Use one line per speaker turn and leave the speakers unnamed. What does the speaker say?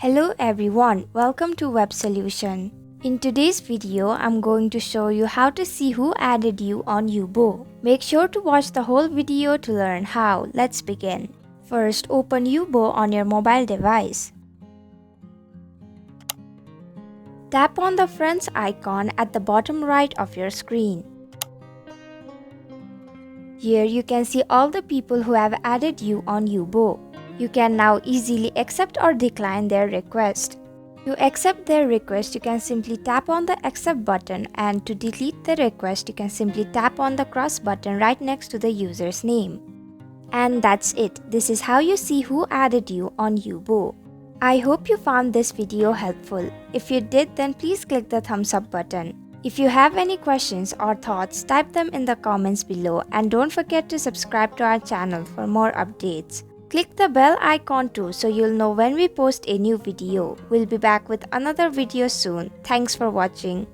Hello everyone, welcome to Web Solution. In today's video, I'm going to show you how to see who added you on Yubo. Make sure to watch the whole video to learn how. Let's begin. First, open Yubo on your mobile device. Tap on the friends icon at the bottom right of your screen. Here you can see all the people who have added you on Yubo. You can now easily accept or decline their request. To accept their request, you can simply tap on the accept button, and to delete the request, you can simply tap on the cross button right next to the user's name. And that's it. This is how you see who added you on Yubo. I hope you found this video helpful. If you did, then please click the thumbs up button. If you have any questions or thoughts, type them in the comments below, and don't forget to subscribe to our channel for more updates. Click the bell icon too so you'll know when we post a new video. We'll be back with another video soon. Thanks for watching.